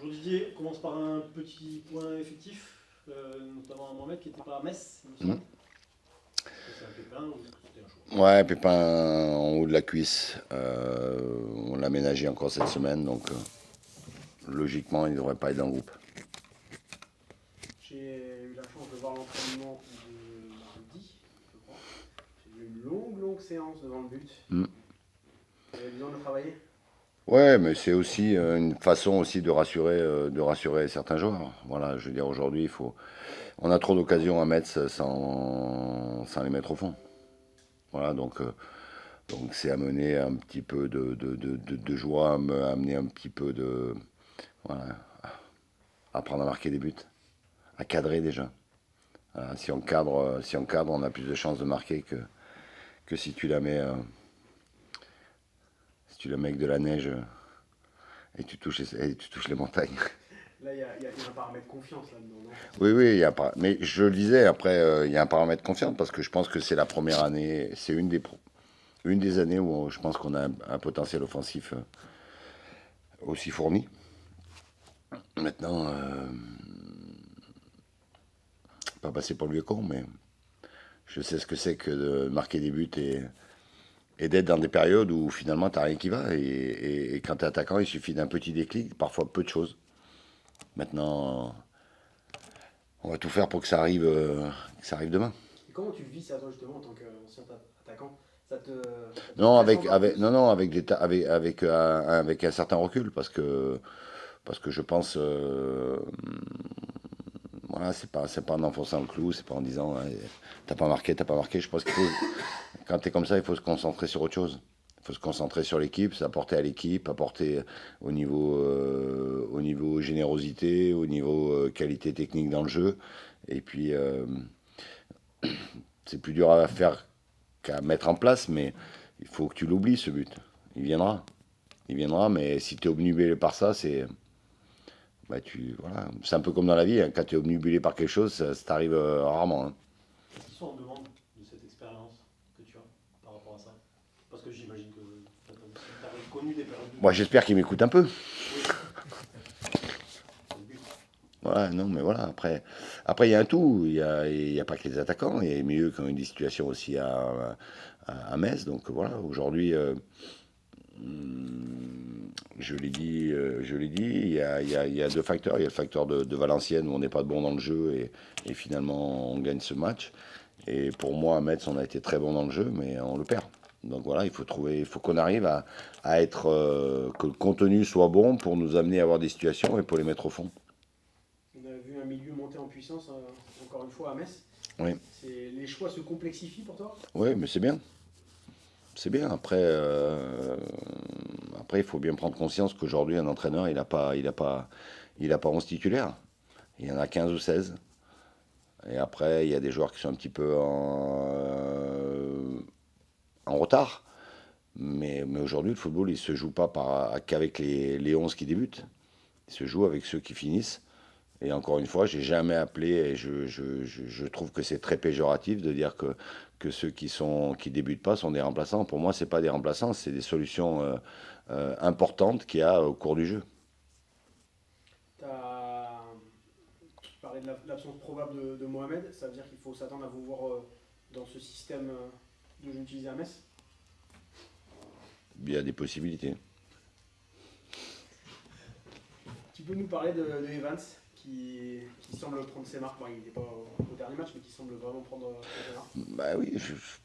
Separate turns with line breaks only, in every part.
Bonjour Didier, on commence par un petit point effectif, notamment à Mohamed qui n'était pas à Metz, il me
Mm.
semble. Est-ce que c'est un pépin ou est-ce que c'était un choix?
Ouais, pépin en haut de la cuisse. On l'a ménagé encore cette semaine, donc logiquement, il ne devrait pas être dans le groupe.
J'ai eu la chance de voir l'entraînement de mardi, je crois. J'ai vu une longue séance devant le but.
Mm.
Il avait besoin de travailler.
Ouais, mais c'est aussi une façon aussi de rassurer certains joueurs. Voilà, je veux dire, aujourd'hui, on a trop d'occasions à mettre sans les mettre au fond. Voilà, donc c'est amener un petit peu de joie, amener un petit peu voilà, apprendre à marquer des buts, à cadrer déjà. Si on cadre, on a plus de chances de marquer que si tu la mets avec de la neige et tu touches les montagnes.
Là, il y a un paramètre confiance là-dedans, non,
Oui,
forcément.
oui, mais je le disais, après, il y a un paramètre confiance parce que je pense que c'est la première année, c'est une des années où je pense qu'on a un potentiel offensif aussi fourni. Maintenant, pas passer pour le vieux con, mais je sais ce que c'est que de marquer des buts et d'être dans des périodes où finalement t'as rien qui va. Et quand t'es attaquant, il suffit d'un petit déclic, parfois peu de choses. Maintenant, on va tout faire pour que ça arrive demain.
Et comment tu le vis ça, toi, justement, en tant qu'ancien attaquant? Ça te
Non,
stresse encore plus?
non, non, avec un certain recul, parce que je pense, voilà, c'est pas en enfonçant le clou, c'est pas en disant, ouais, t'as pas marqué, t'as pas marqué. Je pense quand t'es comme ça, il faut se concentrer sur autre chose. Il faut se concentrer sur l'équipe, s'apporter à l'équipe, apporter au niveau générosité, au niveau qualité technique dans le jeu. Et puis, c'est plus dur à faire qu'à mettre en place, mais il faut que tu l'oublies, ce but. Il viendra. Il viendra, mais si tu es obnubilé par ça, voilà. C'est un peu comme dans la vie, hein. Quand tu es obnubilé par quelque chose, ça t'arrive rarement, hein.
Est-ce qu'ils sont en demande de cette expérience que tu as par rapport à ça? Parce que j'imagine que tu as connu des périodes de
Moi,
doute.
j'espère qu'il m'écoute un peu.
Oui, c'est le but.
Voilà, non, mais voilà, après il y a un tout. Il y a pas que les attaquants. Il y a les milieux qui ont eu des situations aussi à Metz. Donc voilà, aujourd'hui, je l'ai dit, il y a deux facteurs. Il y a le facteur de Valenciennes où on n'est pas bon dans le jeu et finalement on gagne ce match. Et pour moi, à Metz, on a été très bon dans le jeu, mais on le perd. Donc voilà, il faut qu'on arrive à être, que le contenu soit bon pour nous amener à avoir des situations et pour les mettre au fond.
On a vu un milieu monter en puissance, encore une fois, à Metz.
Oui,
Les choix se complexifient pour toi?
oui, mais c'est bien. C'est bien. Après, il faut bien prendre conscience qu'aujourd'hui, un entraîneur, il a pas 11 titulaires. Il y en a 15 ou 16. Et après, il y a des joueurs qui sont un petit peu en retard. Mais aujourd'hui, le football, il se joue pas qu'avec les 11 qui débutent. Il se joue avec ceux qui finissent. Et encore une fois, j'ai jamais appelé, et je trouve que c'est très péjoratif de dire que ceux qui débutent pas sont des remplaçants. Pour moi, c'est pas des remplaçants, c'est des solutions importantes qu'il y a au cours du jeu.
T'as- Tu parlais de l'absence probable de Mohamed, ça veut dire qu'il faut s'attendre à vous voir dans ce système de jeu utilisé à Metz.
Il y a des possibilités.
Tu peux nous parler de Evans qui semble prendre ses marques. Bon, il n'était pas au dernier match, mais qui semble vraiment prendre ses marques.
Bah oui,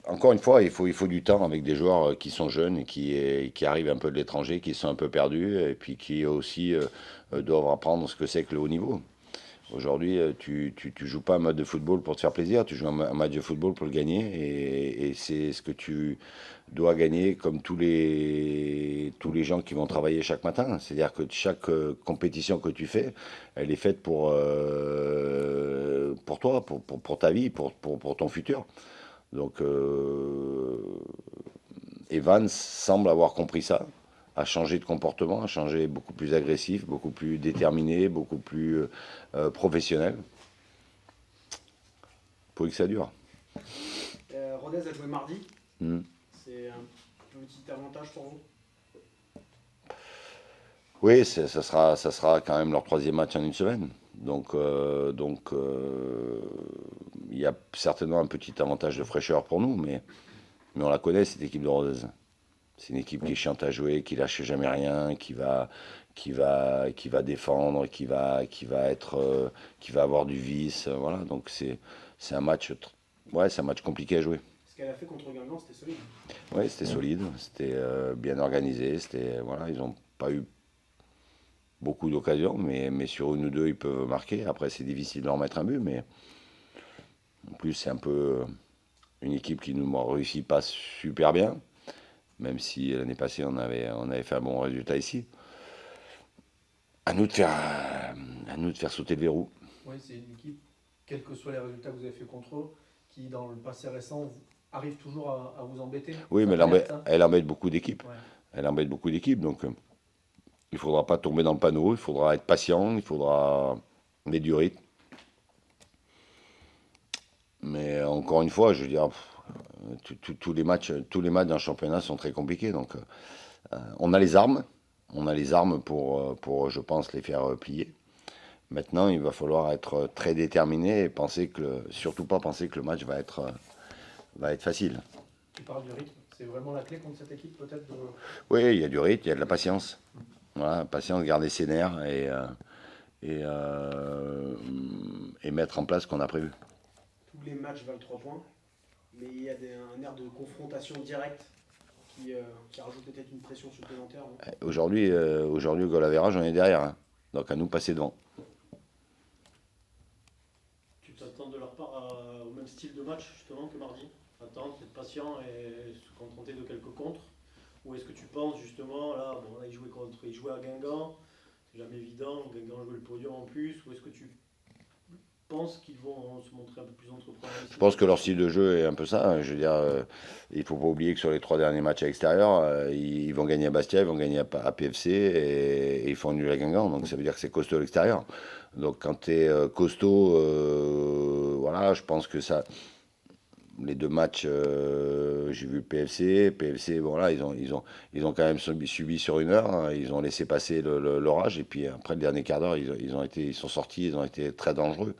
encore une fois, il faut du temps avec des joueurs qui sont jeunes et qui arrivent un peu de l'étranger, qui sont un peu perdus et puis qui aussi doivent apprendre ce que c'est que le haut niveau. Aujourd'hui, tu joues pas un match de football pour te faire plaisir, tu joues un match de football pour le gagner et c'est ce que tu dois gagner comme tous les gens qui vont travailler chaque matin. C'est-à-dire que chaque compétition que tu fais, elle est faite pour toi, pour ta vie, pour ton futur. Donc Evans semble avoir compris ça, a changé de comportement, a changé beaucoup plus agressif, beaucoup plus déterminé, beaucoup plus professionnel. Pour que ça dure.
Rodez a joué mardi,
Mm.
c'est un petit avantage pour vous.
Oui, ça sera quand même leur troisième match en une semaine. Il y a certainement un petit avantage de fraîcheur pour nous, mais on la connaît, cette équipe de Rodez. C'est une équipe qui est chiante à jouer, qui lâche jamais rien, qui va défendre, qui va avoir du vice. Voilà, donc c'est un match, ouais, c'est un match compliqué à jouer.
Ce qu'elle a fait contre Guingamp, c'était solide.
Oui, c'était solide, c'était bien organisé, voilà, ils n'ont pas eu beaucoup d'occasions, mais sur une ou deux, ils peuvent marquer. Après, c'est difficile de leur mettre un but, mais en plus, c'est un peu une équipe qui ne réussit pas super bien, même si l'année passée, on avait fait un bon résultat ici. À nous de faire sauter le verrou.
Oui, c'est une équipe, quels que soient les résultats que vous avez fait contre eux, qui dans le passé récent arrive toujours à vous embêter.
Oui, mais elle embête beaucoup d'équipes.
Ouais.
Elle embête beaucoup d'équipes, donc il ne faudra pas tomber dans le panneau, il faudra être patient, il faudra mettre du rythme. Mais encore une fois, je veux dire, tous les matchs d'un championnat sont très compliqués. Donc, on a les armes, je pense, les faire plier. Maintenant, il va falloir être très déterminé et surtout pas penser que le match va être facile.
Tu parles du rythme, c'est vraiment la clé contre cette équipe peut-être de...
Oui, il y a du rythme, il y a de la patience. Voilà, patience, garder ses nerfs et mettre en place ce qu'on a prévu.
Tous les matchs valent 3 points, mais il y a un air de confrontation directe qui rajoute peut-être une pression supplémentaire.
Aujourd'hui, au goal average, on est derrière. Hein. Donc à nous passer devant.
Tu t'attends de leur part au même style de match justement que mardi? Attendre, être patient et se contenter de quelques contres? Ou est-ce que tu penses justement, là, bon, là ils jouaient à Guingamp, c'est jamais évident, Guingamp jouait le podium en plus, ou est-ce que tu penses qu'ils vont se montrer un peu plus entreprenants ici?
Je pense que leur style de jeu est un peu ça. Hein. Je veux dire, il ne faut pas oublier que sur les 3 derniers matchs à l'extérieur, ils vont gagner à Bastia, ils vont gagner à PFC et ils font nul à Guingamp. Donc ça veut dire que c'est costaud à l'extérieur. Donc quand tu es costaud, voilà, je pense que ça. Les deux matchs, j'ai vu PFC, bon là, ils ont quand même subi sur une heure, hein. Ils ont laissé passer l'orage, et puis après le dernier quart d'heure, ils sont sortis, ils ont été très dangereux.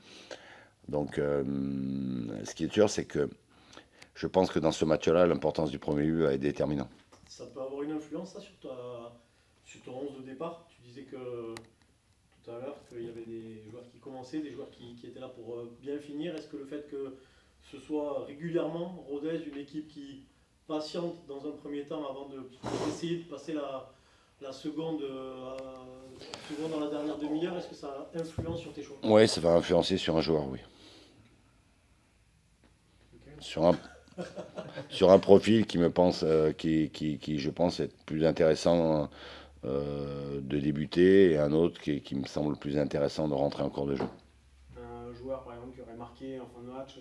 Donc, ce qui est sûr, c'est que je pense que dans ce match-là, l'importance du premier but va être déterminant.
Ça peut avoir une influence ça, sur ton 11 de départ? Tu disais que tout à l'heure qu'il y avait des joueurs qui commençaient, des joueurs qui étaient là pour bien finir. Est-ce que le fait que ce soit régulièrement Rodez, une équipe qui patiente dans un premier temps avant d'essayer de passer la seconde, seconde dans la dernière demi-heure, est-ce que ça influence sur tes choix?
Oui, ça va influencer sur un joueur, oui. Sur un profil qui me pense, qui je pense être plus intéressant de débuter, et un autre qui me semble plus intéressant de rentrer en cours de jeu.
Un joueur par exemple qui aurait marqué en fin de match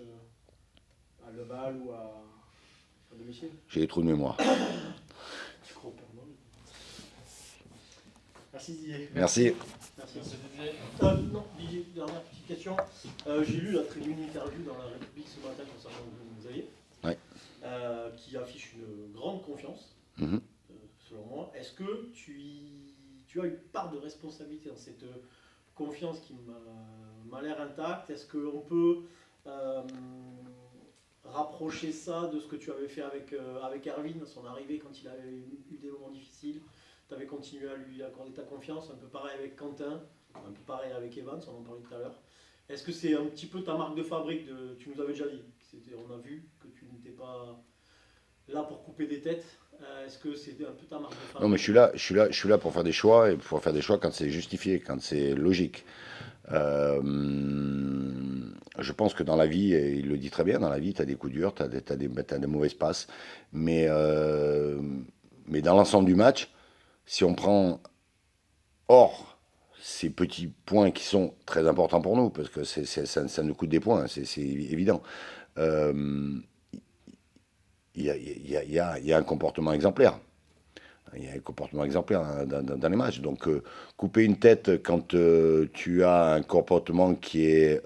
à Leval ou à domicile.
J'ai des trous de mémoire.
Tu crois au Père Noël?
Merci Didier.
Merci.
Merci. Non, Didier, dernière petite question. J'ai lu la tribune interview dans la République ce matin concernant Xavier,
Ouais.
qui affiche une grande confiance,
Mhm.
selon moi. Est-ce que tu as une part de responsabilité dans cette confiance qui m'a l'air intacte? Est-ce qu'on peut rapprocher ça de ce que tu avais fait avec Erwin à son arrivée quand il avait eu des moments difficiles? Tu avais continué à lui accorder ta confiance, un peu pareil avec Quentin, un peu pareil avec Evans, on en parlait tout à l'heure. Est-ce que c'est un petit peu ta marque de fabrique tu nous avais déjà dit, on a vu que tu n'étais pas là pour couper des têtes. Est-ce que c'est un peu ta marque de fabrique?
Non, mais je suis là pour faire des choix, et pour faire des choix quand c'est justifié, quand c'est logique. Je pense que dans la vie, et il le dit très bien, dans la vie, tu as des coups durs, tu as des mauvaises passes, mais dans l'ensemble du match, si on prend hors ces petits points qui sont très importants pour nous, parce que ça nous coûte des points, c'est évident, euh, il y a un comportement exemplaire. Il y a un comportement exemplaire dans les matchs. Donc, couper une tête quand tu as un comportement qui est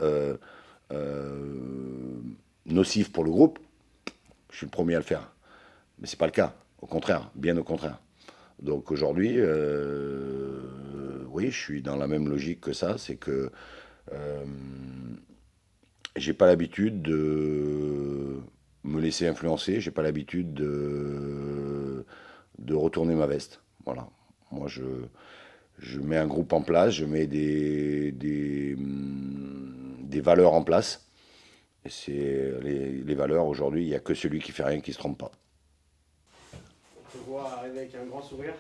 nocif pour le groupe, je suis le premier à le faire. Mais c'est pas le cas. Au contraire, bien au contraire. Donc aujourd'hui, oui, je suis dans la même logique que ça, c'est que euh, j'ai pas l'habitude de me laisser influencer, j'ai pas l'habitude de retourner ma veste. Voilà. Moi, je mets un groupe en place, je mets des valeurs en place. Et c'est les valeurs aujourd'hui, il n'y a que celui qui fait rien qui se trompe pas.
On te voit arriver avec un grand sourire,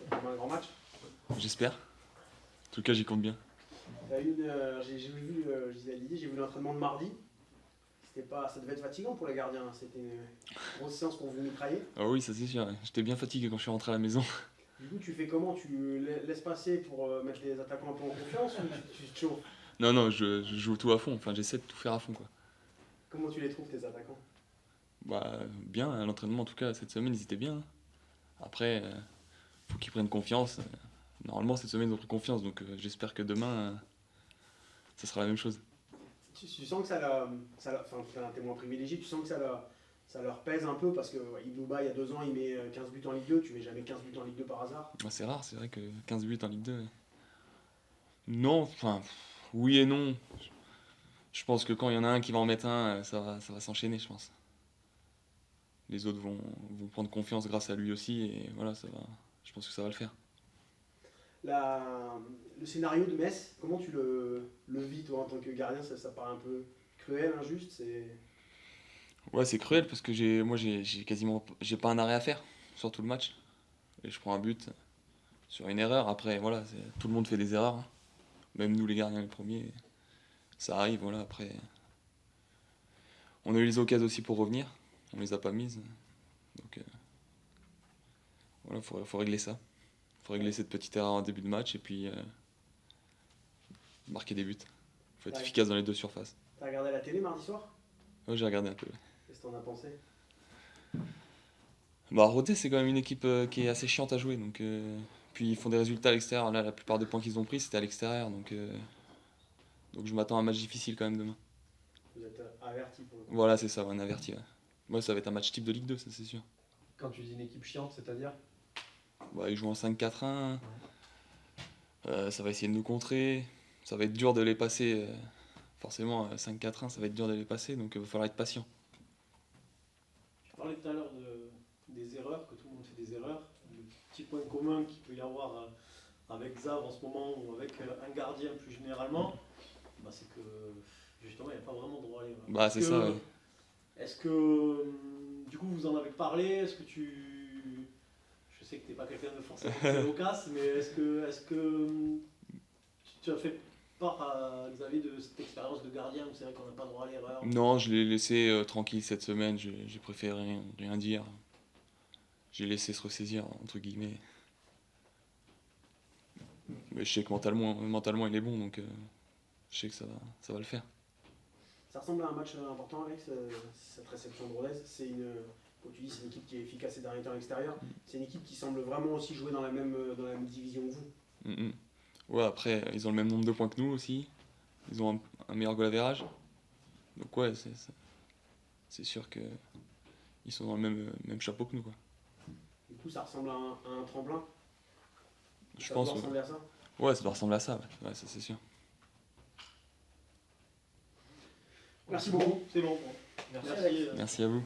comme un grand match.
J'espère. En tout cas, j'y compte bien.
T'as eu j'ai vu, je disais à Didier, j'ai vu l'entraînement de mardi. Ça devait être fatigant pour les gardiens. C'était une grosse séance pour vous mitrailler.
Ah oui, ça c'est sûr. J'étais bien fatigué quand je suis rentré à la maison.
Du coup, tu fais comment? Tu laisses passer pour mettre les attaquants un peu en confiance ou tu te chauffes?
Non, je joue tout à fond. Enfin, j'essaie de tout faire à fond, quoi.
Comment tu les trouves, tes attaquants?
Bah, bien, à l'entraînement, en tout cas, cette semaine, ils étaient bien. Après, faut qu'ils prennent confiance. Normalement, cette semaine, ils ont pris confiance, donc j'espère que demain, ça sera la même chose.
Tu sens que enfin, tu es un témoin privilégié, tu sens que ça leur pèse un peu parce que Ibouba, il y a 2 ans, il met 15 buts en Ligue 2, tu mets jamais 15 buts en Ligue 2 par hasard.
Bah, c'est rare, c'est vrai que 15 buts en Ligue 2. Non, enfin, oui et non. Je pense que quand il y en a un qui va en mettre un, ça va s'enchaîner, je pense. Les autres vont prendre confiance grâce à lui aussi, et voilà, je pense que ça va le faire.
Le scénario de Metz, comment tu le vis, toi, en tant que gardien? Ça paraît un peu cruel, injuste.
Ouais, c'est cruel parce que j'ai pas un arrêt à faire sur tout le match. Et je prends un but sur une erreur. Après, voilà, tout le monde fait des erreurs, hein. Même nous, les gardiens, les premiers. Ça arrive, voilà, après. On a eu les occasions aussi pour revenir. On les a pas mises. Donc, voilà, faut régler ça. Faut régler cette petite erreur en début de match et puis marquer des buts. Faut être
Ouais.
efficace dans les deux surfaces.
T'as regardé la télé mardi soir?
Ouais, j'ai regardé un peu.
Qu'est-ce que t'en as pensé?
Bah, Rodez, c'est quand même une équipe qui est assez chiante à jouer. Donc, puis ils font des résultats à l'extérieur. Là, la plupart des points qu'ils ont pris, c'était à l'extérieur. Donc je m'attends à un match difficile quand même demain.
Vous êtes averti pour le coup.
Voilà, c'est ça, un averti. Ouais. Moi, ça va être un match type de Ligue 2, ça c'est sûr.
Quand tu dis une équipe chiante, c'est-à-dire?
Bah, ils jouent en 5-4-1. Ça va essayer de nous contrer. Ça va être dur de les passer. Forcément, 5-4-1, ça va être dur de les passer. Donc il va falloir être patient.
Tu parlais tout à l'heure des erreurs, que tout le monde fait des erreurs. Le petit point commun qu'il peut y avoir avec Zav en ce moment ou avec un gardien plus généralement, bah, c'est que justement il n'y a pas vraiment de droit à l'erreur.
Bah, c'est ça, ouais.
Est-ce que du coup vous en avez parlé? Est-ce que je sais que tu n'es pas quelqu'un de forcément très loquace, mais est-ce que tu as fait part à Xavier de cette expérience de gardien où c'est vrai qu'on n'a pas droit à l'erreur?
Non, je l'ai laissé tranquille cette semaine. J'ai préféré rien dire. J'ai laissé se ressaisir, entre guillemets. Mais je sais que mentalement il est bon, donc je sais que ça va le faire.
Ça ressemble à un match important, Alex, cette réception de Rodez. Comme tu dis, c'est une équipe qui est efficace ces derniers temps à l'extérieur. C'est une équipe qui semble vraiment aussi jouer dans la même division que vous.
Mhm. Ouais, après, ils ont le même nombre de points que nous aussi. Ils ont un meilleur goal average. Donc ouais, c'est sûr que ils sont dans le même chapeau que nous, quoi.
Du coup, ça ressemble à un tremplin.
Je
Ça
pense.
doit ressembler à ça.
Ouais, ça doit ressembler à ça. Ouais, ça c'est sûr.
Merci beaucoup.
C'est bon.
Merci,
Merci.
Alex.
Merci à vous.